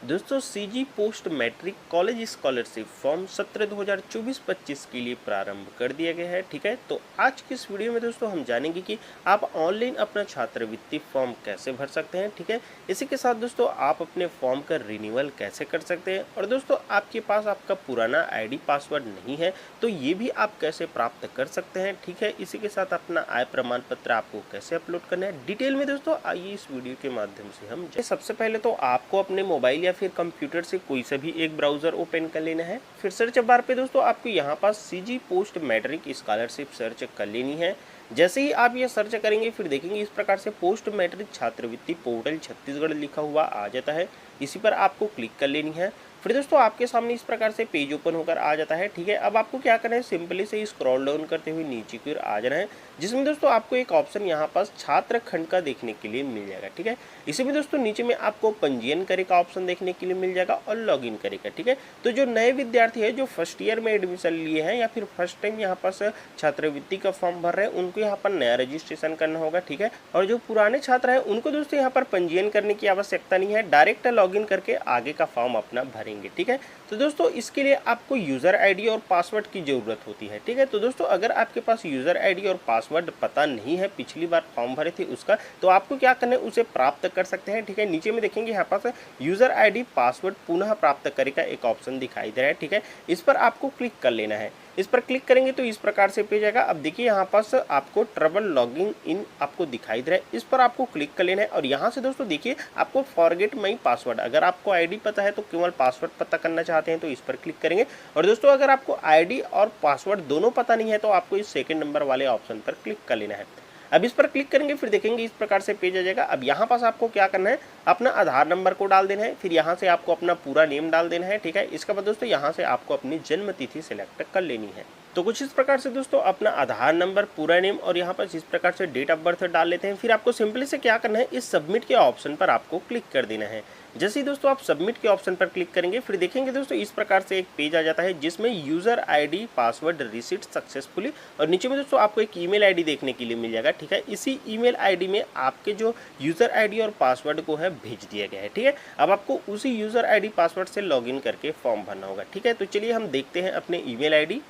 दोस्तों CG post matric college scholarship form सत्र 2024-25 के लिए प्रारंभ कर दिया गया है। ठीक है, तो आज की इस वीडियो में दोस्तों हम जानेंगे कि आप ऑनलाइन अपना छात्रवृत्ति फॉर्म कैसे भर सकते हैं। ठीक है, इसी के साथ दोस्तों आप अपने फॉर्म का रिन्यूअल कैसे कर सकते हैं और दोस्तों आपके पास आपका पुराना आईडी पासवर्ड नहीं है तो ये भी आप कैसे प्राप्त कर सकते हैं। ठीक है, इसी के साथ अपना आय प्रमाण पत्र आपको कैसे अपलोड करना है डिटेल में दोस्तों आइए इस वीडियो के माध्यम से हम सबसे पहले तो आपको अपने मोबाइल या फिर कंप्यूटर से कोई सा भी एक ब्राउजर ओपन कर लेना है। फिर सर्च बार पे दोस्तों आपको यहाँ पास CG post matric scholarship search कर लेनी है। जैसे ही आप ये सर्च करेंगे फिर देखेंगे इस प्रकार से पोस्ट मैट्रिक छात्रवृत्ति पोर्टल छत्तीसगढ़ लिखा हुआ आ जाता है, इसी पर आपको क्लिक कर लेनी है। फिर दोस्तों आपके सामने इस प्रकार से पेज ओपन होकर आ जाता है। ठीक है, अब आपको क्या करना है, सिंपली से स्क्रॉल डाउन करते हुए नीचे की ओर आ जाना है, जिसमें दोस्तों आपको एक ऑप्शन यहाँ पास छात्र खंड का देखने के लिए मिल जाएगा। ठीक है, इसी में दोस्तों नीचे में आपको पंजीयन करे का ऑप्शन देखने के लिए मिल जाएगा और लॉगिन करेगा। ठीक है, तो जो नए विद्यार्थी है जो फर्स्ट ईयर में एडमिशन लिए हैं या फिर फर्स्ट टाइम यहाँ पास छात्रवृत्ति का फॉर्म भर रहे हैं उनको यहाँ पर नया रजिस्ट्रेशन करना होगा। ठीक है, और जो पुराने छात्र हैं उनको दोस्तों यहाँ पर पंजीयन करने की आवश्यकता नहीं है, डायरेक्ट लॉगिन करके आगे का फॉर्म अपना भरेंगे। ठीक है, तो दोस्तों इसके लिए आपको यूजर आईडी और पासवर्ड की जरूरत होती है। ठीक है, तो दोस्तों अगर आपके पास यूजर आईडी और पासवर्ड पता नहीं है, पिछली बार फॉर्म भरे थे उसका, तो आपको क्या करना है, उसे प्राप्त कर सकते हैं। ठीक है, नीचे में देखेंगे यहाँ पास यूजर आईडी पासवर्ड पुनः प्राप्त करे का एक ऑप्शन दिखाई दे रहा है। ठीक है, इस पर आपको क्लिक कर लेना है। इस पर क्लिक करेंगे तो इस प्रकार से पेज आएगा। अब देखिए यहाँ पास आपको ट्रबल लॉगिंग इन आपको दिखाई दे रहा है, इस पर आपको क्लिक कर लेना है और यहाँ से दोस्तों देखिए आपको फॉरगेट माई पासवर्ड, अगर आपको आईडी पता है तो केवल पासवर्ड पता करना चाहते हैं तो इस पर क्लिक करेंगे। और दोस्तों अगर आपको आईडी और पासवर्ड दोनों पता नहीं है तो आपको इस सेकंड नंबर वाले ऑप्शन पर क्लिक कर लेना है। अब इस पर क्लिक करेंगे फिर देखेंगे इस प्रकार से पेज आ जाएगा। अब यहाँ पास आपको क्या करना है, अपना आधार नंबर को डाल देना है, फिर यहाँ से आपको अपना पूरा नेम डाल देना है। ठीक है, इसके बाद दोस्तों यहाँ से आपको अपनी जन्म तिथि सिलेक्ट कर लेनी है। तो कुछ इस प्रकार से दोस्तों अपना आधार नंबर, पूरा नेम और यहाँ पर इस प्रकार से डेट ऑफ बर्थ डाल लेते हैं। फिर आपको सिंपली से क्या करना है, इस सबमिट के ऑप्शन पर आपको क्लिक कर देना है। जैसे ही दोस्तों आप सबमिट के ऑप्शन पर क्लिक करेंगे फिर देखेंगे दोस्तों इस प्रकार से एक पेज आ जाता है जिसमें user ID password receipt successfully और नीचे में दोस्तों आपको एक ईमेल आईडी देखने के लिए मिल जाएगा। ठीक है, इसी ईमेल आईडी में आपके जो यूजर आईडी और पासवर्ड को है भेज दिया गया है। ठीक है, अब आपको उसी यूजर आईडी पासवर्ड से लॉगिन करके फॉर्म भरना होगा। ठीक है, तो चलिए हम देखते हैं अपने ईमेल आईडी।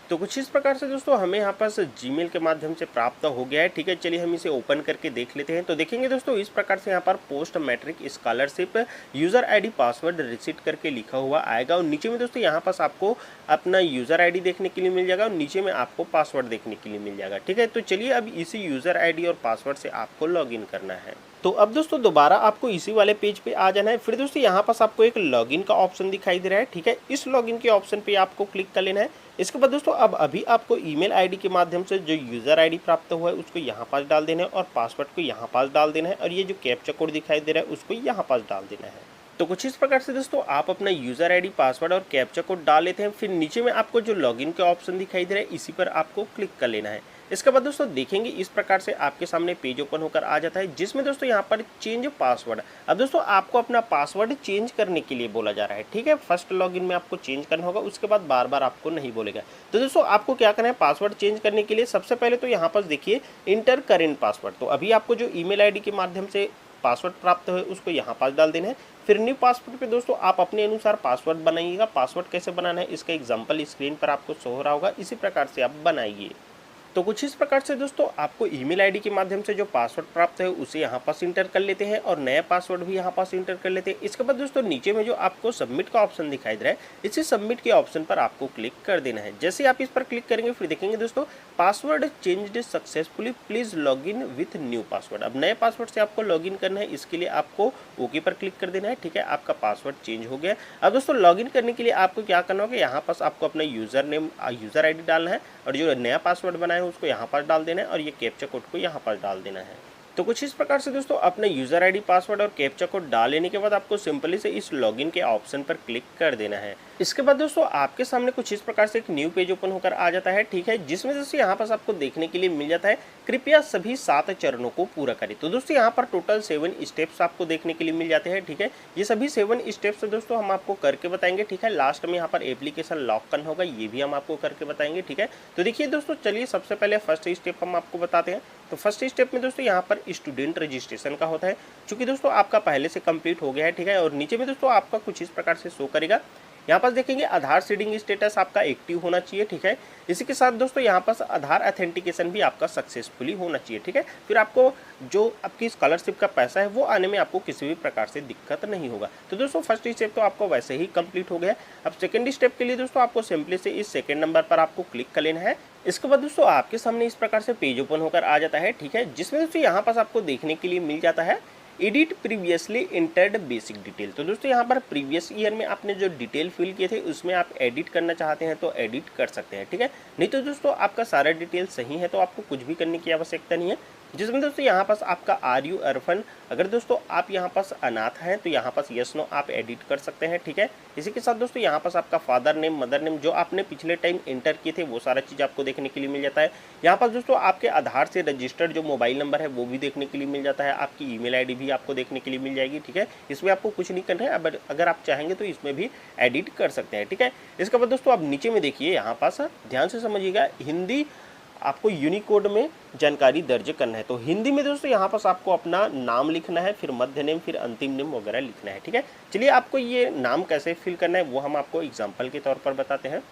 तो कुछ इस प्रकार से दोस्तों हमें यहाँ पास जीमेल के माध्यम से प्राप्त हो गया है। ठीक है, चलिए हम इसे ओपन करके देख लेते हैं। तो देखेंगे दोस्तों इस प्रकार से यहाँ पर post matric scholarship user ID password receipt करके लिखा हुआ आएगा और नीचे में दोस्तों यहाँ पास आपको अपना यूजर आईडी देखने के लिए मिल जाएगा और नीचे में आपको पासवर्ड देखने के लिए मिल जाएगा। ठीक है, तो चलिए अब इसी यूजर आईडी और पासवर्ड से आपको लॉगिन करना है। तो अब दोस्तों दोबारा आपको इसी वाले पेज पे आ जाना है। फिर दोस्तों यहाँ पास आपको एक लॉगिन का ऑप्शन दिखाई दे रहा है। ठीक है, इस लॉगिन के ऑप्शन पे आपको क्लिक कर लेना है। इसके बाद दोस्तों अब अभी आपको ईमेल आईडी के माध्यम से जो यूजर आईडी प्राप्त हुआ है उसको यहाँ पास डाल देना है और पासवर्ड को यहाँ पास डाल देना है और ये जो कैप्चा कोड दिखाई दे रहा है उसको यहाँ पास डाल देना है। तो कुछ इस प्रकार से दोस्तों आप अपना यूजर आईडी पासवर्ड और कैप्चा कोड डाल लेते हैं। फिर नीचे में आपको जो लॉगिन का ऑप्शन दिखाई दे रहा है इसी पर आपको क्लिक कर लेना है। इसके बाद दोस्तों देखेंगे इस प्रकार से आपके सामने पेज ओपन होकर आ जाता है जिसमें दोस्तों यहाँ पर चेंज पासवर्ड, अब दोस्तों आपको अपना पासवर्ड चेंज करने के लिए बोला जा रहा है। ठीक है, फर्स्ट लॉगिन में आपको चेंज करना होगा, उसके बाद बार बार आपको नहीं बोलेगा। तो दोस्तों आपको क्या करना है, पासवर्ड चेंज करने के लिए सबसे पहले तो यहाँ पर देखिए इंटर करेंट पासवर्ड, तो अभी आपको जो ईमेल आईडी के माध्यम से पासवर्ड प्राप्त हुए उसको यहाँ पास डाल देना है। फिर न्यू पासवर्ड पे दोस्तों आप अपने अनुसार पासवर्ड बनाइएगा। पासवर्ड कैसे बनाना है इसका एग्जांपल स्क्रीन पर आपको शो हो रहा होगा, इसी प्रकार से आप बनाइए। तो कुछ इस प्रकार से दोस्तों आपको ईमेल आईडी के माध्यम से जो पासवर्ड प्राप्त है उसे यहाँ पास इंटर कर लेते हैं और नया पासवर्ड भी यहाँ पास इंटर कर लेते हैं। इसके बाद दोस्तों नीचे में जो आपको सबमिट का ऑप्शन दिखाई दे रहा है इसी सबमिट के ऑप्शन पर आपको क्लिक कर देना है। जैसे आप इस पर क्लिक करेंगे फिर देखेंगे दोस्तों password changed successfully, please log in with new password. अब नए पासवर्ड से आपको लॉग इन करना है, इसके लिए आपको ओके पर क्लिक कर देना है। ठीक है, आपका पासवर्ड चेंज हो गया। अब दोस्तों लॉग इन करने के लिए आपको क्या करना होगा, यहाँ पास आपको अपना यूजर नेम यूजर आईडी डालना है और जो नया पासवर्ड बनाया है उसको यहाँ पास डाल देना है और ये कैप्चा कोड को यहाँ पास डाल देना है। तो कुछ इस प्रकार से दोस्तों अपना यूजर आईडी पासवर्ड और कैप्चा कोड डाल लेने के बाद आपको सिंपली से इस लॉगिन के ऑप्शन पर क्लिक कर देना है। इसके बाद दोस्तों आपके सामने कुछ इस प्रकार से एक न्यू पेज ओपन होकर आ जाता है, ठीक है, जिसमें दोस्तों यहाँ पास आपको देखने के लिए मिल जाता है कृपया सभी 7 चरणों को पूरा करें। तो दोस्तों यहाँ पर टोटल 7 स्टेप्स आपको देखने के लिए मिल जाते हैं, ठीक है। ये सभी 7 स्टेप्स दोस्तों हम आपको करके बताएंगे, ठीक है। लास्ट में यहाँ पर एप्लीकेशन लॉक करना होगा, ये भी हम आपको करके बताएंगे, ठीक है। तो देखिए दोस्तों, चलिए सबसे पहले फर्स्ट स्टेप हम आपको बताते हैं। तो फर्स्ट स्टेप में दोस्तों यहाँ पर स्टूडेंट रजिस्ट्रेशन का होता है, चूंकि दोस्तों आपका पहले से कंप्लीट हो गया है, ठीक है। और नीचे में दोस्तों आपका कुछ इस प्रकार से शो करेगा, यहाँ पास देखेंगे आधार सीडिंग स्टेटस आपका एक्टिव होना चाहिए, ठीक है। इसी के साथ दोस्तों यहाँ पास आधार अथेंटिकेशन भी आपका सक्सेसफुली होना चाहिए, ठीक है। फिर आपको जो आपकी स्कॉलरशिप का पैसा है वो आने में आपको किसी भी प्रकार से दिक्कत नहीं होगा। तो दोस्तों फर्स्ट स्टेप तो आपको वैसे ही कंप्लीट हो गया। अब सेकंड स्टेप के लिए दोस्तों आपको सिंपली से इस सेकंड नंबर पर आपको क्लिक कर लेना है। इसके बाद दोस्तों आपके सामने इस प्रकार से पेज ओपन होकर आ जाता है, ठीक है, जिसमें दोस्तों यहाँ पास आपको देखने के लिए मिल जाता है edit previously entered basic detail. तो दोस्तों यहाँ पर प्रीवियस ईयर में आपने जो डिटेल फिल किए थे उसमें आप एडिट करना चाहते हैं तो एडिट कर सकते हैं, ठीक है। नहीं तो दोस्तों आपका सारा डिटेल सही है तो आपको कुछ भी करने की आवश्यकता नहीं है। जिसमें दोस्तों यहाँ पास आपका आर यू अर्फन, अगर दोस्तों आप यहाँ पास अनाथ हैं तो यहाँ पास यस नो आप एडिट कर सकते हैं, ठीक है। इसी के साथ दोस्तों यहाँ पास आपका फादर नेम, मदर नेम जो आपने पिछले टाइम एंटर किए थे वो सारा चीज़ आपको देखने के लिए मिल जाता है। यहाँ पास दोस्तों आपके आधार से रजिस्टर्ड जो मोबाइल नंबर है वो भी देखने के लिए मिल जाता है, आपकी ईमेल आईडी भी आपको देखने के लिए मिल जाएगी, ठीक है। इसमें आपको कुछ नहीं करना है, अब अगर आप चाहेंगे तो इसमें भी एडिट कर सकते हैं, ठीक है। इसके बाद दोस्तों आप नीचे में देखिए, यहाँ पास ध्यान से समझिएगा, हिंदी आपको यूनिकोड में जानकारी दर्ज करना है। तो हिंदी में दोस्तों यहाँ पास आपको अपना नाम लिखना है, फिर मध्य नेम, फिर अंतिम नेम वगैरह लिखना है, ठीक है। चलिए आपको ये नाम कैसे फिल करना है वो हम आपको एग्जाम्पल के तौर पर बताते हैं।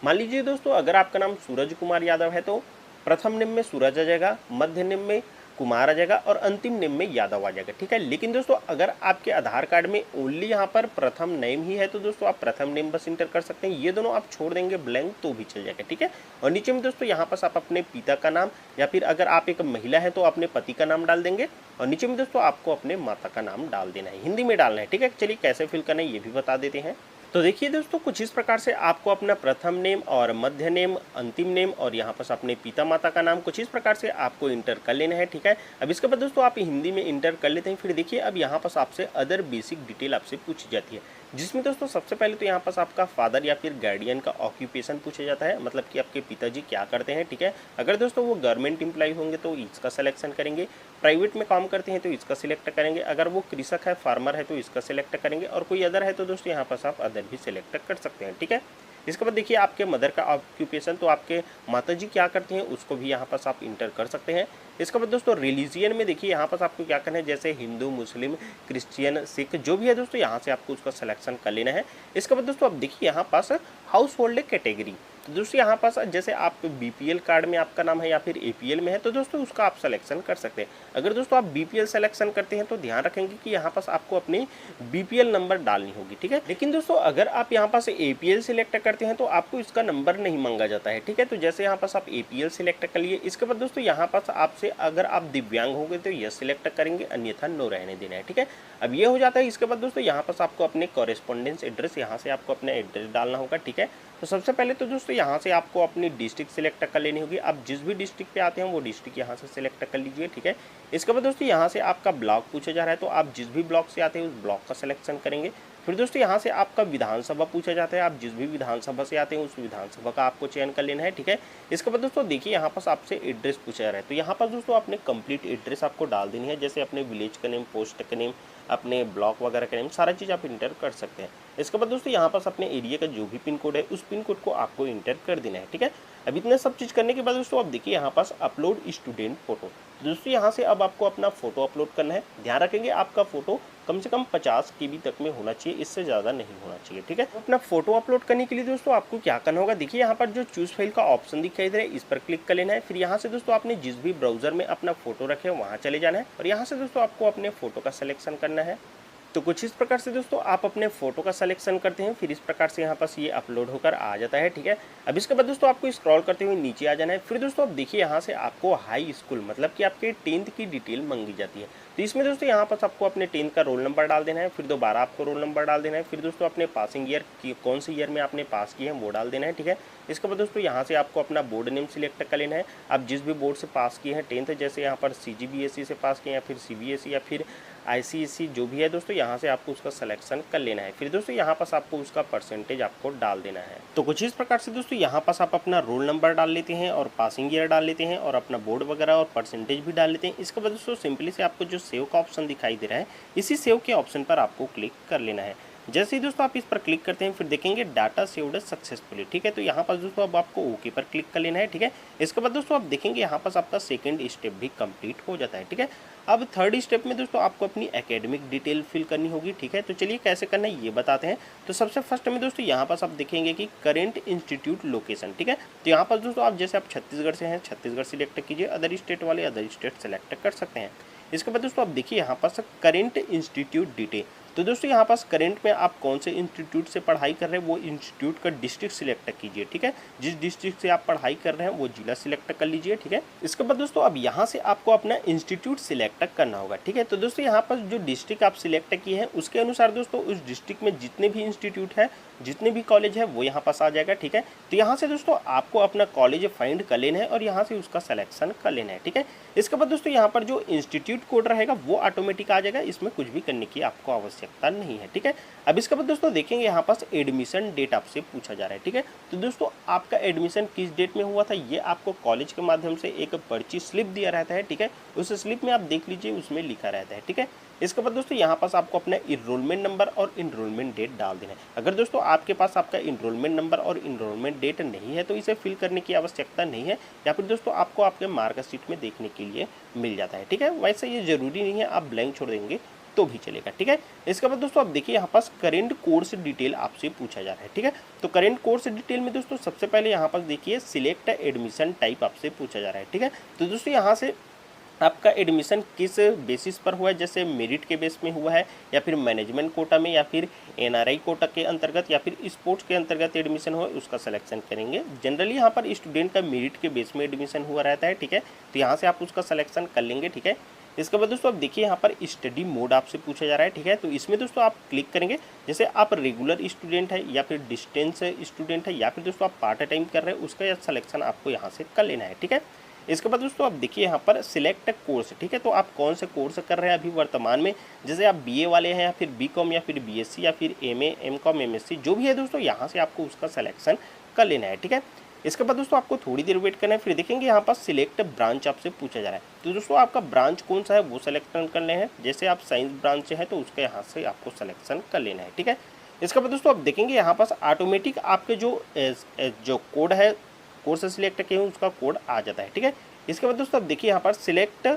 मान लीजिए दोस्तों अगर आपका नाम सूरज कुमार यादव है तो प्रथम नेम में सूरज आ जाएगा, मध्य नेम में कुमार आ जाएगा और अंतिम नेम में यादव आ जाएगा, ठीक है। लेकिन दोस्तों अगर आपके आधार कार्ड में ओनली यहाँ पर प्रथम नेम ही है तो दोस्तों आप प्रथम नेम बस इंटर कर सकते हैं, ये दोनों आप छोड़ देंगे ब्लैंक तो भी चल जाएगा, ठीक है। और नीचे में दोस्तों यहाँ पास आप अपने पिता का नाम या फिर अगर आप एक महिला है तो अपने पति का नाम डाल देंगे और नीचे में दोस्तों आपको अपने माता का नाम डाल देना है, हिंदी में डालना है, ठीक है। चलिए कैसे फिल करना है ये भी बता देते हैं। तो देखिए दोस्तों कुछ इस प्रकार से आपको अपना प्रथम नेम और मध्य नेम, अंतिम नेम और यहाँ पास अपने पिता माता का नाम कुछ इस प्रकार से आपको इंटर कर लेना है, ठीक है। अब इसके बाद दोस्तों आप हिंदी में इंटर कर लेते हैं। फिर देखिए अब यहाँ पास आपसे अदर बेसिक डिटेल आपसे पूछी जाती है, जिसमें दोस्तों सबसे पहले तो यहाँ पास आपका फादर या फिर गार्डियन का ऑक्यूपेशन पूछा जाता है, मतलब कि आपके पिताजी क्या करते हैं, ठीक है। अगर दोस्तों वो गवर्नमेंट एम्प्लॉय होंगे तो इसका सिलेक्शन करेंगे, प्राइवेट में काम करते हैं तो इसका सिलेक्ट करेंगे, अगर वो कृषक है, फार्मर है तो इसका सिलेक्ट करेंगे और कोई अदर है तो दोस्तों यहाँ पास आप अदर भी सिलेक्ट कर सकते हैं, ठीक है। इसके बाद देखिए आपके मदर का ऑक्यूपेशन, तो आपके माताजी क्या करते हैं उसको भी यहाँ पास आप इंटर कर सकते हैं। इसके बाद दोस्तों रिलीजियन में देखिए यहाँ पास आपको क्या करना है, जैसे हिंदू, मुस्लिम, क्रिश्चियन, सिख जो भी है दोस्तों यहाँ से आपको उसका सिलेक्शन कर लेना है। इसके बाद दोस्तों अब देखिए यहाँ पास हाउस होल्ड कैटेगरी, तो दोस्तों यहाँ पास जैसे आप बीपीएल कार्ड में आपका नाम है या फिर एपीएल में है तो दोस्तों उसका आप सिलेक्शन कर सकते हैं। अगर दोस्तों आप बीपीएल सिलेक्शन करते हैं तो ध्यान रखेंगे कि यहाँ पास आपको अपनी बीपीएल नंबर डालनी होगी, ठीक है। लेकिन दोस्तों अगर आप यहाँ पास एपीएल सिलेक्ट करते हैं तो आपको इसका नंबर नहीं मांगा जाता है, ठीक है। तो जैसे यहाँ पास आप एपीएल सिलेक्ट कर लिए, इसके बाद दोस्तों यहाँ पास आपसे अगर आप दिव्यांग होंगे तो यह सिलेक्ट करेंगे, अन्यथा नो रहने देना है, ठीक है। अब ये हो जाता है। इसके बाद दोस्तों यहाँ पास आपको अपने कॉरेस्पॉन्डेंस एड्रेस, यहाँ से आपको अपना एड्रेस डालना होगा, ठीक है। तो सबसे पहले तो दोस्तों यहाँ से आपको अपनी डिस्ट्रिक्ट सिलेक्ट कर लेनी होगी, आप जिस भी डिस्ट्रिक्ट पे आते हैं वो डिस्ट्रिक्ट यहाँ से सिलेक्ट कर लीजिए, ठीक है। इसके बाद दोस्तों यहाँ से आपका ब्लॉक पूछा जा रहा है तो आप जिस भी ब्लॉक से आते हैं उस ब्लॉक का सिलेक्शन करेंगे। फिर दोस्तों यहाँ से आपका विधानसभा पूछा जाता है, आप जिस भी विधानसभा से आते हैं उस विधानसभा का आपको चयन कर लेना है, ठीक है। इसके बाद दोस्तों देखिए यहाँ पास आपसे एड्रेस पूछा जा रहा है तो यहाँ पास दोस्तों अपने कंप्लीट एड्रेस आपको डाल देनी है, जैसे अपने विलेज का नेम, पोस्ट का नेम, अपने ब्लॉक वगैरह का नेम, सारा चीज़ आप इंटर कर सकते हैं। इसके बाद दोस्तों यहाँ पास अपने एरिया का जो भी पिन कोड है उस पिन कोड को आपको इंटर कर देना है, ठीक है। अब इतना सब चीज़ करने के बाद दोस्तों अब देखिए यहाँ पास अपलोड स्टूडेंट फोटो, दोस्तों यहाँ से अब आपको अपना फोटो अपलोड करना है। ध्यान रखेंगे आपका फोटो कम से कम 50 KB तक में होना चाहिए, इससे ज़्यादा नहीं होना चाहिए, ठीक है। अपना फोटो अपलोड करने के लिए दोस्तों आपको क्या करना होगा, देखिए यहाँ पर जो चूज फाइल का ऑप्शन दिखाई दे रहा है इस पर क्लिक कर लेना है। फिर यहाँ से दोस्तों आपने जिस भी ब्राउजर में अपना फोटो रखे वहाँ चले जाना है और यहाँ से दोस्तों आपको अपने फोटो का सिलेक्शन करना है। तो कुछ इस प्रकार से दोस्तों आप अपने फोटो का सिलेक्शन करते हैं, फिर इस प्रकार से यहाँ पास ये अपलोड होकर आ जाता है, ठीक है। अब इसके बाद दोस्तों आपको स्क्रॉल करते हुए नीचे आ जाना है। फिर दोस्तों अब देखिए यहाँ से आपको हाई स्कूल मतलब कि आपके 10th की डिटेल मांगी जाती है। तो इसमें दोस्तों यहाँ पास आपको अपने 10th का रोल नंबर डाल देना है, फिर दोबारा आपको रोल नंबर डाल देना है, फिर दोस्तों अपने पासिंग ईयर की कौन से ईयर में आपने पास किए हैं वो डाल देना है, ठीक है। इसके बाद दोस्तों यहाँ से आपको अपना बोर्ड नेम सिलेक्ट कर लेना है, आप जिस भी बोर्ड से पास किए हैं 10th, जैसे यहाँ पर CGBSE से पास किए या फिर CBSE या फिर ICSE जो भी है दोस्तों, यहाँ से आपको उसका सिलेक्शन कर लेना है। फिर दोस्तों यहाँ पास आपको उसका परसेंटेज आपको डाल देना है। तो कुछ इस प्रकार से दोस्तों यहाँ पास आप अपना रोल नंबर डाल लेते हैं और पासिंग ईयर डाल लेते हैं और अपना बोर्ड वगैरह और परसेंटेज भी डाल लेते हैं। इसके बाद दोस्तों सिंपली से आपको जो सेव का ऑप्शन दिखाई दे रहा है, इसी सेव के ऑप्शन पर आपको क्लिक कर लेना है। जैसे ही दोस्तों आप इस पर क्लिक करते हैं, फिर देखेंगे डाटा सेव्ड सक्सेसफुली, ठीक है। तो यहाँ पर दोस्तों अब आपको ओके पर क्लिक कर लेना है, ठीक है। इसके बाद दोस्तों आप देखेंगे यहाँ पर आपका सेकंड स्टेप भी कंप्लीट हो जाता है, ठीक है। अब थर्ड स्टेप में दोस्तों आपको अपनी एकेडमिक डिटेल फिल करनी होगी, ठीक है। तो चलिए कैसे करना है ये बताते हैं। तो सबसे फर्स्ट में दोस्तों यहाँ पास आप देखेंगे कि करेंट इंस्टीट्यूट लोकेशन, ठीक है। तो यहाँ पर दोस्तों आप जैसे आप छत्तीसगढ़ से हैं, छत्तीसगढ़ सिलेक्ट कीजिए, अदर स्टेट वाले अदर स्टेट सेलेक्ट कर सकते हैं। इसके बाद दोस्तों आप देखिए यहाँ पास करेंट इंस्टीट्यूट डिटेल। तो दोस्तों यहाँ पास करेंट में आप कौन से इंस्टीट्यूट से पढ़ाई कर रहे हैं वो इंस्टीट्यूट का डिस्ट्रिक्ट सिलेक्ट कीजिए, ठीक है। जिस डिस्ट्रिक्ट से आप पढ़ाई कर रहे हैं वो जिला सिलेक्ट कर लीजिए, ठीक है। इसके बाद दोस्तों अब यहाँ से आपको अपना इंस्टीट्यूट सिलेक्ट करना होगा, ठीक है। तो दोस्तों यहाँ पर जो डिस्ट्रिक्ट आप सिलेक्ट किए हैं उसके अनुसार दोस्तों उस डिस्ट्रिक्ट में जितने भी इंस्टीट्यूट है, जितने भी कॉलेज है वो यहाँ पास आ जाएगा, ठीक है। तो यहाँ से दोस्तों आपको अपना कॉलेज फाइंड कर लेना है और यहाँ से उसका सिलेक्शन कर लेना है, ठीक है। इसके बाद दोस्तों यहाँ पर जो इंस्टीट्यूट कोड रहेगा वो ऑटोमेटिक आ जाएगा, इसमें कुछ भी करने की आपको आवश्यकता नहीं है, ठीक है। अब इसके बाद दोस्तों देखेंगे यहाँ पास एडमिशन डेट आपसे पूछा जा रहा है, ठीक है। तो दोस्तों आपका एडमिशन किस डेट में हुआ था ये आपको कॉलेज के माध्यम से एक पर्ची स्लिप दिया रहता है, ठीक है। उस स्लिप में आप देख लीजिए, उसमें लिखा रहता है, ठीक है। इसके बाद दोस्तों यहाँ पास आपको अपना इनरोलमेंट नंबर और इनरोलमेंट डेट डाल देना है। अगर दोस्तों आपके पास आपका इनरोलमेंट नंबर और इनरोलमेंट डेट नहीं है तो इसे फिल करने की आवश्यकता नहीं है, या फिर दोस्तों आपको आपके मार्कशीट में देखने के लिए मिल जाता है, ठीक है। वैसे ये जरूरी नहीं है, आप ब्लैंक छोड़ देंगे तो भी चलेगा, ठीक है। इसके बाद दोस्तों आप देखिए यहाँ पास करेंट कोर्स डिटेल आपसे पूछा जा रहा है, ठीक है। तो करेंट कोर्स डिटेल में दोस्तों सबसे पहले यहाँ पास देखिए सिलेक्ट एडमिशन टाइप आपसे पूछा जा रहा है, ठीक है। तो दोस्तों यहाँ से आपका एडमिशन किस बेसिस पर हुआ है, जैसे मेरिट के बेस में हुआ है या फिर मैनेजमेंट कोटा में या फिर NRI कोटा के अंतर्गत या फिर स्पोर्ट्स के अंतर्गत एडमिशन हुआ, उसका सिलेक्शन करेंगे। जनरली यहाँ पर स्टूडेंट का मेरिट के बेस में एडमिशन हुआ रहता है, ठीक है। तो यहाँ से आप उसका सिलेक्शन कर लेंगे, ठीक है। इसके बाद दोस्तों आप देखिए यहाँ पर स्टडी मोड आपसे पूछा जा रहा है, ठीक है। तो इसमें दोस्तों आप क्लिक करेंगे, जैसे आप रेगुलर स्टूडेंट है या फिर डिस्टेंस स्टूडेंट है या फिर दोस्तों आप पार्ट टाइम कर रहे हैं, उसका सिलेक्शन आपको यहाँ से कर लेना है, ठीक है। इसके बाद दोस्तों आप देखिए यहाँ पर सिलेक्ट कोर्स, ठीक है। तो आप कौन से कोर्स कर रहे हैं अभी वर्तमान में, जैसे आप BA वाले हैं या फिर BCom या फिर BSc या फिर MA MCom MSc जो भी है दोस्तों, यहाँ से आपको उसका सिलेक्शन कर लेना है, ठीक है। इसके बाद दोस्तों आपको थोड़ी देर वेट करना है, फिर देखेंगे यहाँ पर सिलेक्ट ब्रांच आपसे पूछा जा रहा है। तो दोस्तों आपका ब्रांच कौन सा है वो सिलेक्शन कर लेना है, जैसे आप साइंस ब्रांच से है तो उसका यहाँ से आपको सिलेक्शन कर लेना है, ठीक है। इसके बाद दोस्तों आप देखेंगे यहाँ पास ऑटोमेटिक आपके जो कोड है कोर्स सिलेक्ट किए हैं उसका कोड आ जाता है, ठीक है। इसके बाद दोस्तों आप देखिए यहाँ पर सिलेक्ट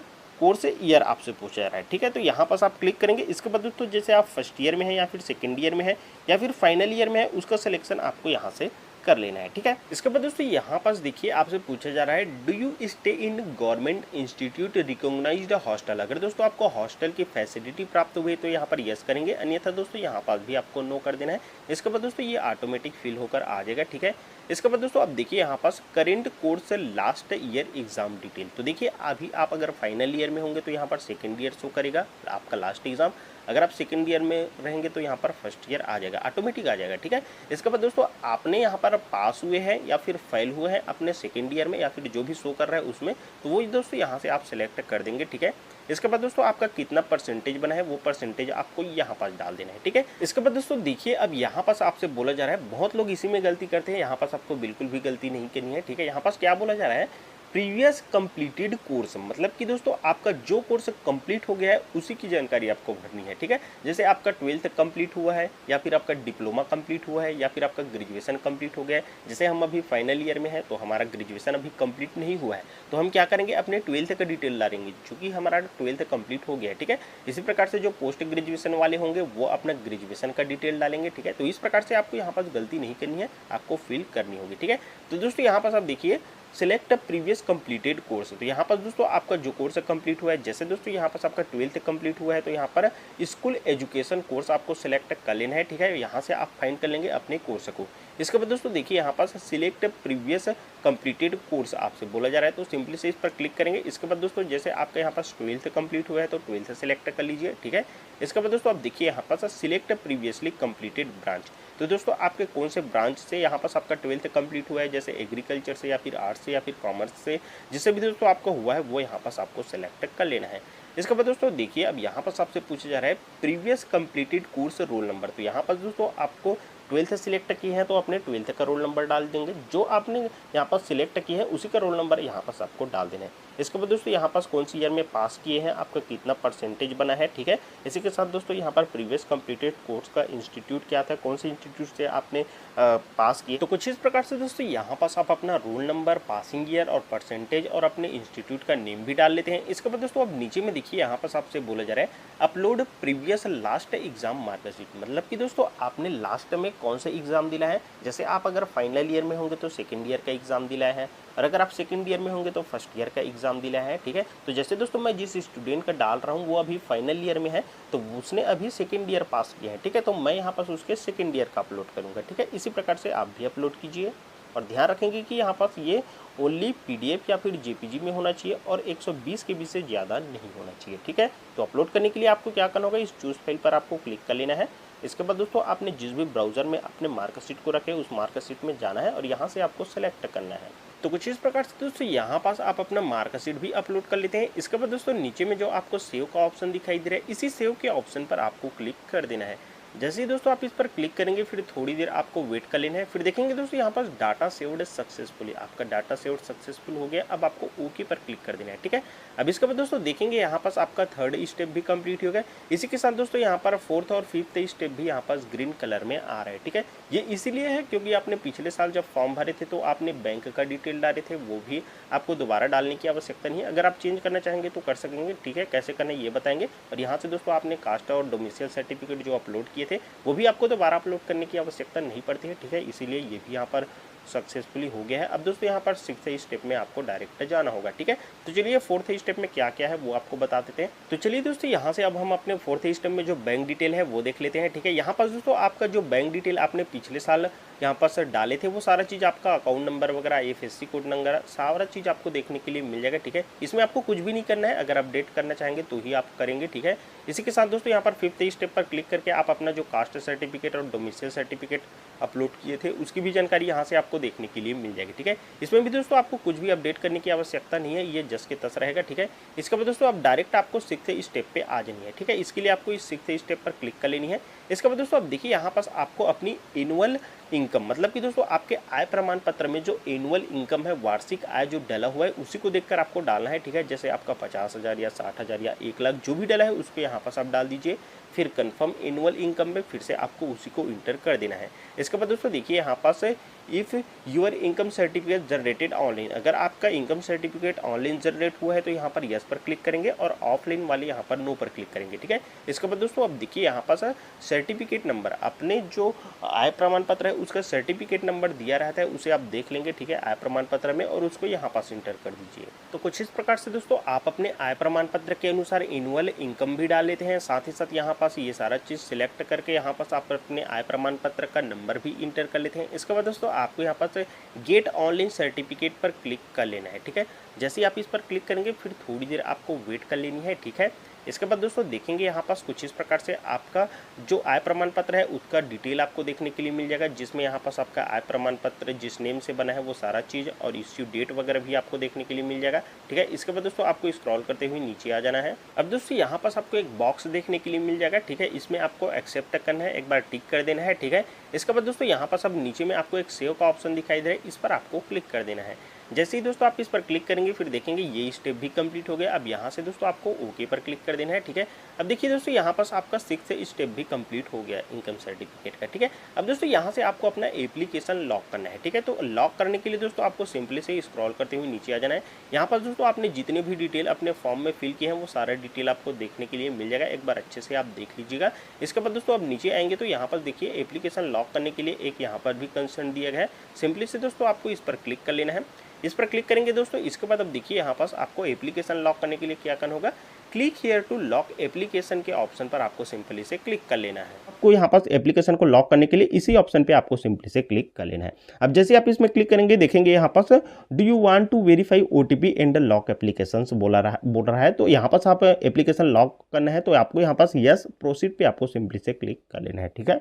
कोर्स ईयर आपसे पूछा जा रहा है, ठीक है। तो यहाँ पास आप क्लिक करेंगे। इसके बाद दोस्तों जैसे आप फर्स्ट ईयर में है या फिर सेकेंड ईयर में है या फिर फाइनल ईयर में है, उसका सिलेक्शन आपको यहाँ से कर लेना है, ठीक है। इसके बाद दोस्तों यहाँ पास देखिए आपसे पूछा जा रहा है do you stay in government institute recognised hostel. अगर दोस्तों आपको हॉस्टल की फैसिलिटी प्राप्त हुई तो यहाँ पर यस करेंगे, अन्यथा दोस्तों यहाँ पास भी आपको नो कर देना है। इसके बाद दोस्तों ये ऑटोमेटिक फिल होकर आ जाएगा, ठीक है। इसके बाद दोस्तों आप देखिए यहाँ पास current course last year exam detail. तो देखिए अभी आप अगर फाइनल ईयर में होंगे तो यहाँ पर सेकेंड ईयर शो करेगा आपका लास्ट एग्जाम, अगर आप सेकेंड ईयर में रहेंगे तो यहाँ पर फर्स्ट ईयर आ जाएगा, ऑटोमेटिक आ जाएगा, ठीक है। इसके बाद दोस्तों आपने यहाँ पर पास हुए हैं या फिर फेल हुए हैं अपने सेकेंड ईयर में या फिर जो भी शो कर रहा है उसमें, तो वो दोस्तों यहाँ से आप सिलेक्ट कर देंगे, ठीक है। इसके बाद दोस्तों आपका कितना परसेंटेज बना है वो परसेंटेज आपको यहाँ पास डाल देना है, ठीक है। इसके बाद दोस्तों देखिए अब यहाँ पास आपसे बोला जा रहा है, बहुत लोग इसी में गलती करते हैं, यहाँ पास आपको बिल्कुल भी गलती नहीं करनी है, ठीक है। यहाँ पास क्या बोला जा रहा है, प्रीवियस कंप्लीटेड कोर्स, मतलब कि दोस्तों आपका जो कोर्स कंप्लीट हो गया है उसी की जानकारी आपको भरनी है, ठीक है। जैसे आपका 12th कंप्लीट हुआ है या फिर आपका डिप्लोमा कंप्लीट हुआ है या फिर आपका ग्रेजुएशन कंप्लीट हो गया है। जैसे हम अभी फाइनल ईयर में है तो हमारा ग्रेजुएशन अभी कंप्लीट नहीं हुआ है, तो हम क्या करेंगे अपने 12th का डिटेल डालेंगे, चूँकि हमारा 12th कंप्लीट हो गया है, ठीक है। इसी प्रकार से जो पोस्ट ग्रेजुएशन वाले होंगे वो अपना ग्रेजुएशन का डिटेल डालेंगे, ठीक है। तो इस प्रकार से आपको यहाँ पास गलती नहीं करनी है, आपको फिल करनी होगी, ठीक है। तो दोस्तों यहाँ पास आप देखिए सिलेक्ट प्रीवियस कंप्लीटेड कोर्स। तो यहाँ पर दोस्तों आपका जो कोर्स कंप्लीट हुआ है, जैसे दोस्तों यहाँ पर आपका 12th कंप्लीट हुआ है तो यहाँ पर स्कूल एजुकेशन कोर्स आपको सिलेक्ट कर लेना है, ठीक है। यहाँ से आप फाइंड कर लेंगे अपने कोर्स को। इसके बाद दोस्तों देखिए यहाँ पास सिलेक्ट प्रीवियस कंप्लीटेड कोर्स आपसे बोला जा रहा है, तो सिंपली से इस पर क्लिक करेंगे। इसके बाद दोस्तों जैसे आपका यहाँ पास 12th कंप्लीट हुआ है तो 12th सिलेक्ट कर लीजिए, ठीक है। इसके बाद दोस्तों आप देखिए यहाँ पास सिलेक्ट प्रीवियसली कंप्लीटेड ब्रांच। तो दोस्तों आपके कौन से ब्रांच से यहाँ पास आपका 12th कंप्लीट हुआ है, जैसे एग्रीकल्चर से या फिर आर्ट्स से या फिर कॉमर्स से, जिससे भी दोस्तों आपको हुआ है वो यहाँ पास आपको सेलेक्ट कर लेना है। इसके बाद दोस्तों देखिए अब यहाँ पर आपसे पूछा जा रहा है previous completed course roll number. तो यहाँ पर दोस्तों आपको 12th सिलेक्ट की है तो अपने 12th का रोल नंबर डाल देंगे, जो आपने यहाँ पर सिलेक्ट की है उसी का रोल नंबर यहाँ पर आपको डाल देना है। इसके बाद दोस्तों यहाँ पास कौन सी ईयर में पास किए हैं, आपका कितना परसेंटेज बना है, ठीक है। इसी के साथ दोस्तों यहाँ पर प्रीवियस कंप्लीटेड कोर्स का इंस्टीट्यूट क्या था, कौन से इंस्टीट्यूट से आपने पास किए। तो कुछ इस प्रकार से दोस्तों यहाँ पास आप अपना रोल नंबर, पासिंग ईयर और परसेंटेज और अपने इंस्टीट्यूट का नेम भी डाल लेते हैं। इसके बाद दोस्तों अब नीचे में देखिए यहाँ पास आपसे बोला जा रहा है upload previous last exam marksheet. मतलब कि दोस्तों आपने लास्ट में कौन सा एग्जाम दिला है। जैसे आप अगर फाइनल ईयर में होंगे तो सेकेंड ईयर का एग्जाम दिलाया है, और अगर आप सेकंड ईयर में होंगे तो फर्स्ट ईयर का एग्जाम दिला है, ठीक है। तो जैसे दोस्तों मैं जिस स्टूडेंट का डाल रहा हूँ वो अभी फाइनल ईयर में है, तो उसने अभी सेकंड ईयर पास किया है, ठीक है। तो मैं यहाँ पर उसके सेकंड ईयर का अपलोड करूँगा, ठीक है। इसी प्रकार से आप भी अपलोड कीजिए और ध्यान रखेंगे कि यहाँ पर ये ओनली PDF या फिर JPG में होना चाहिए और 120 KB से ज़्यादा नहीं होना चाहिए, ठीक है। तो अपलोड करने के लिए आपको क्या करना होगा, इस चूज फाइल पर आपको क्लिक कर लेना है। इसके बाद दोस्तों आपने जिस भी ब्राउज़र में अपने मार्कशीट को रखे उस मार्कशीट में जाना है और यहाँ से आपको सेलेक्ट करना है। तो कुछ इस प्रकार से दोस्तों यहाँ पास आप अपना मार्कशीट भी अपलोड कर लेते हैं। इसके बाद दोस्तों नीचे में जो आपको सेव का ऑप्शन दिखाई दे रहा है, इसी सेव के ऑप्शन पर आपको क्लिक कर देना है। जैसे ही दोस्तों आप इस पर क्लिक करेंगे फिर थोड़ी देर आपको वेट कर लेना है। फिर देखेंगे दोस्तों यहाँ पर डाटा सेव्ड सक्सेसफुली, आपका डाटा सेव्ड सक्सेसफुल हो गया। अब आपको ओके पर क्लिक कर देना है, ठीक है। अब इसके बाद दोस्तों देखेंगे यहाँ पास आपका थर्ड स्टेप भी कंप्लीट हो गया। इसी के साथ दोस्तों यहाँ पर फोर्थ और फिफ्थ स्टेप भी यहाँ पास ग्रीन कलर में आ रहा है, ठीक है। ये इसीलिए है क्योंकि आपने पिछले साल जब फॉर्म भरे थे तो आपने बैंक का डिटेल डाले थे, वो भी आपको दोबारा डालने की आवश्यकता नहीं है। अगर आप चेंज करना चाहेंगे तो कर सकेंगे, ठीक है। कैसे करना है ये बताएंगे। और यहाँ से दोस्तों आपने कास्ट और डोमिसाइल सर्टिफिकेट जो अपलोड किए थे वो भी आपको दोबारा अपलोड करने की आवश्यकता नहीं पड़ती है, ठीक है। इसीलिए ये भी यहाँ पर सक्सेसफुली हो गया है। अब दोस्तों यहाँ पर 6th स्टेप में आपको डायरेक्ट जाना होगा, ठीक है। तो चलिए 4th स्टेप में क्या क्या है वो आपको बता देते हैं। तो चलिए दोस्तों यहाँ से अब हम अपने 4th स्टेप में जो बैंक डिटेल है वो देख लेते हैं, ठीक है। यहाँ पर दोस्तों आपका जो बैंक डिटेल आपने पिछले साल यहाँ पर सर डाले थे वो सारा चीज़ आपका अकाउंट नंबर वगैरह, IFSC कोड नंबर, सारा चीज़ आपको देखने के लिए मिल जाएगा, ठीक है। इसमें आपको कुछ भी नहीं करना है, अगर अपडेट करना चाहेंगे तो ही आप करेंगे, ठीक है। इसी के साथ दोस्तों यहाँ पर 5th स्टेप पर क्लिक करके आप अपना जो कास्ट सर्टिफिकेट और डोमिसाइल सर्टिफिकेट अपलोड किए थे उसकी भी जानकारी यहाँ से आपको देखने के लिए मिल जाएगी, ठीक है। इसमें भी दोस्तों आपको कुछ भी अपडेट करने की आवश्यकता नहीं है, ये जस्ट के तस रहेगा, ठीक है। इसके बाद दोस्तों आप डायरेक्ट आपको 6th स्टेप पे आ जानी है, ठीक है। इसके लिए आपको इस 6th स्टेप पर क्लिक कर लेनी है। इसके बाद दोस्तों आप देखिए यहाँ पास आपको अपनी एनुअल इनकम, मतलब कि दोस्तों आपके आय प्रमाण पत्र में जो एनुअल इनकम है, वार्षिक आय जो डला हुआ है उसी को देखकर आपको डालना है, ठीक है। जैसे आपका 50,000 या 60,000 या 1 लाख जो भी डला है उसको यहाँ पास आप डाल दीजिए। फिर कंफर्म एनुअल इनकम में फिर से आपको उसी को इंटर कर देना है। इसके बाद दोस्तों देखिए यहाँ पास if your income certificate generated online, अगर आपका इनकम सर्टिफिकेट ऑनलाइन जनरेट हुआ है तो यहाँ पर यस पर क्लिक करेंगे और ऑफलाइन वाले यहाँ पर नो पर क्लिक करेंगे, ठीक है। इसके बाद दोस्तों अब देखिए यहाँ पास सर्टिफिकेट नंबर, अपने जो आय प्रमाण पत्र है उसका सर्टिफिकेट नंबर दिया रहता है उसे आप देख लेंगे, ठीक है, आय प्रमाण पत्र में, और उसको यहाँ पास इंटर कर दीजिए। तो कुछ इस प्रकार से दोस्तों आप अपने आय प्रमाण पत्र के अनुसार एनुअल इनकम भी डाल लेते हैं, साथ ही साथ यहाँ पास ये सारा चीज़ सिलेक्ट करके यहाँ पास आप अपने आय प्रमाण पत्र का नंबर भी इंटर कर लेते हैं। इसके बाद दोस्तों आपको यहाँ पास गेट ऑनलाइन सर्टिफिकेट पर क्लिक कर लेना है, ठीक है। जैसे ही आप इस पर क्लिक करेंगे फिर थोड़ी देर आपको वेट कर लेनी है, ठीक है। इसके बाद दोस्तों देखेंगे यहाँ पास कुछ इस प्रकार से आपका जो आय प्रमाण पत्र है उसका डिटेल आपको देखने के लिए मिल जाएगा, जिसमें यहाँ पास आपका आय प्रमाण पत्र जिस नेम से बना है वो सारा चीज़ और इश्यू डेट वगैरह भी आपको देखने के लिए मिल जाएगा, ठीक है। इसके बाद दोस्तों आपको स्क्रॉल करते हुए नीचे आ जाना है। अब दोस्तों यहाँ पास आपको एक बॉक्स देखने के लिए मिल जाएगा, ठीक है। इसमें आपको एक्सेप्ट करना है, एक बार टिक कर देना है, ठीक है। इसके बाद दोस्तों यहाँ पास अब नीचे में आपको एक सेव का ऑप्शन दिखाई दे रहा है, इस पर आपको क्लिक कर देना है। जैसे ही दोस्तों आप इस पर क्लिक करेंगे फिर देखेंगे ये स्टेप भी कंप्लीट हो गया। अब यहाँ से दोस्तों आपको ओके पर क्लिक कर देना है, ठीक है। अब देखिए दोस्तों यहाँ पास आपका 6th स्टेप भी कंप्लीट हो गया इनकम सर्टिफिकेट का, ठीक है। अब दोस्तों यहाँ से आपको अपना एप्लीकेशन लॉक करना है, ठीक है। तो लॉक करने के लिए दोस्तों आपको सिंपली से स्क्रॉल करते हुए नीचे आ जाना है। यहाँ पर दोस्तों आपने जितने भी डिटेल अपने फॉर्म में फिल किए हैं वो सारा डिटेल आपको देखने के लिए मिल जाएगा, एक बार अच्छे से आप देख लीजिएगा। इसके बाद दोस्तों अब नीचे आएंगे तो यहाँ पर देखिए एप्लीकेशन लॉक करने के लिए एक यहाँ पर भी कंसर्न दिया गया है, सिंपली से दोस्तों आपको इस पर क्लिक कर लेना है। इस पर क्लिक करेंगे दोस्तों, इसके बाद अब देखिए यहाँ पास आपको एप्लीकेशन लॉक करने के लिए क्या करना होगा, click here to lock application के ऑप्शन पर आपको सिंपली से क्लिक कर लेना है। आपको यहाँ पास एप्लीकेशन को लॉक करने के लिए इसी ऑप्शन पे आपको सिंपली से क्लिक कर लेना है। अब जैसे आप इसमें क्लिक करेंगे देखेंगे यहाँ पास do you want to verify OTP and lock application बोल रहा है। तो यहाँ पास आप एप्लीकेशन लॉक करना है तो आपको यहाँ पास यस प्रोसीड पे आपको सिंपली से क्लिक कर लेना है, ठीक है।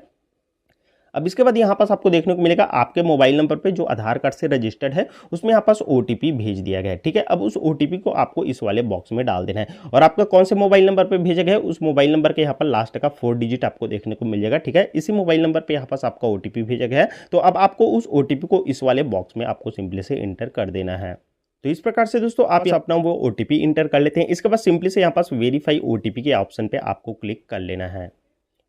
अब इसके बाद यहाँ पास आपको देखने को मिलेगा आपके मोबाइल नंबर पे जो आधार कार्ड से रजिस्टर्ड है उसमें यहाँ पास OTP भेज दिया गया है। ठीक है, अब उस OTP को आपको इस वाले बॉक्स में डाल देना है और आपका कौन से मोबाइल नंबर पे भेजा गया है उस मोबाइल नंबर के यहाँ पर लास्ट का 4 डिजिट आपको देखने को मिल जाएगा। ठीक है, इसी मोबाइल नंबर पे यहाँ पास आपका OTP भेजा गया है, तो अब आपको उस OTP को इस वाले बॉक्स में आपको सिंपली से इंटर कर देना है। तो इस प्रकार से दोस्तों आप अपना वो OTP इंटर कर लेते हैं। इसके बाद सिंपली से यहाँ पास वेरीफाई OTP के ऑप्शन पे आपको क्लिक कर लेना है।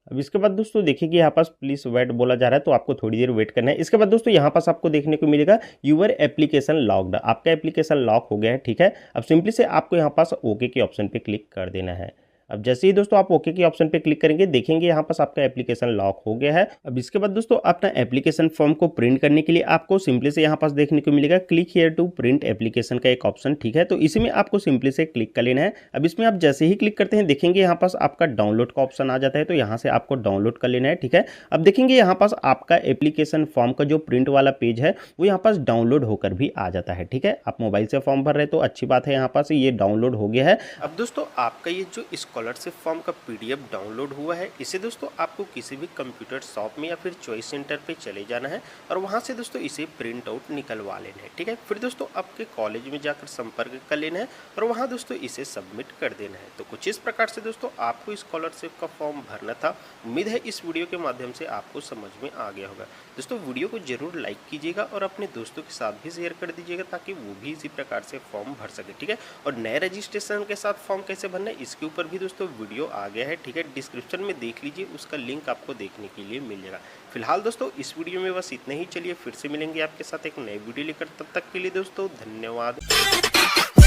अब इसके बाद दोस्तों देखिए कि यहाँ पास प्लीज वेट बोला जा रहा है, तो आपको थोड़ी देर वेट करना है। इसके बाद दोस्तों यहाँ पास आपको देखने को मिलेगा यूर एप्लीकेशन लॉक्ड, आपका एप्लीकेशन लॉक हो गया है। ठीक है, अब सिंपली से आपको यहाँ पास ओके के ऑप्शन पे क्लिक कर देना है। अब जैसे ही दोस्तों आप ओके के ऑप्शन पे क्लिक करेंगे देखेंगे यहाँ पास आपका एप्लीकेशन लॉक हो गया है। अब इसके बाद दोस्तों अपना एप्लीकेशन फॉर्म को प्रिंट करने के लिए आपको सिंपली से यहाँ पास देखने को मिलेगा click here to print application का एक ऑप्शन। ठीक है, तो इसी में आपको सिंपली से क्लिक कर लेना है। अब इसमें आप जैसे ही क्लिक करते हैं देखेंगे यहाँ पास आपका डाउनलोड का ऑप्शन आ जाता है, तो यहाँ से आपको डाउनलोड कर लेना है। ठीक है, अब देखेंगे यहाँ पास आपका एप्लीकेशन फॉर्म का जो प्रिंट वाला पेज है वो यहाँ पास डाउनलोड होकर भी आ जाता है। ठीक है, आप मोबाइल से फॉर्म भर रहे तो अच्छी बात है, यहाँ पास ये डाउनलोड हो गया है। अब दोस्तों आपका ये जो स्कॉलरशिप फॉर्म का PDF डाउनलोड हुआ है, इसे दोस्तों आपको किसी भी कंप्यूटर शॉप में या फिर चॉइस सेंटर पे चले जाना है और वहां से दोस्तों इसे प्रिंट आउट निकलवा लेना है। ठीक है, फिर दोस्तों आपके कॉलेज में जाकर संपर्क कर लेना है और वहां दोस्तों इसे सबमिट कर देना है। तो कुछ इस प्रकार से दोस्तों आपको स्कॉलरशिप का फॉर्म भरना था। उम्मीद है इस वीडियो के माध्यम से आपको समझ में आ गया होगा। दोस्तों वीडियो को जरूर लाइक कीजिएगा और अपने दोस्तों के साथ भी शेयर कर दीजिएगा ताकि वो भी इसी प्रकार से फॉर्म भर सके। ठीक है, और नए रजिस्ट्रेशन के साथ फॉर्म कैसे भरना है इसके ऊपर भी दोस्तों वीडियो आ गया है। ठीक है, डिस्क्रिप्शन में देख लीजिए, उसका लिंक आपको देखने के लिए मिल जाएगा। फिलहाल दोस्तों इस वीडियो में बस इतना ही। चलिए फिर से मिलेंगे आपके साथ एक नए वीडियो लेकर, तब तक के लिए दोस्तों धन्यवाद।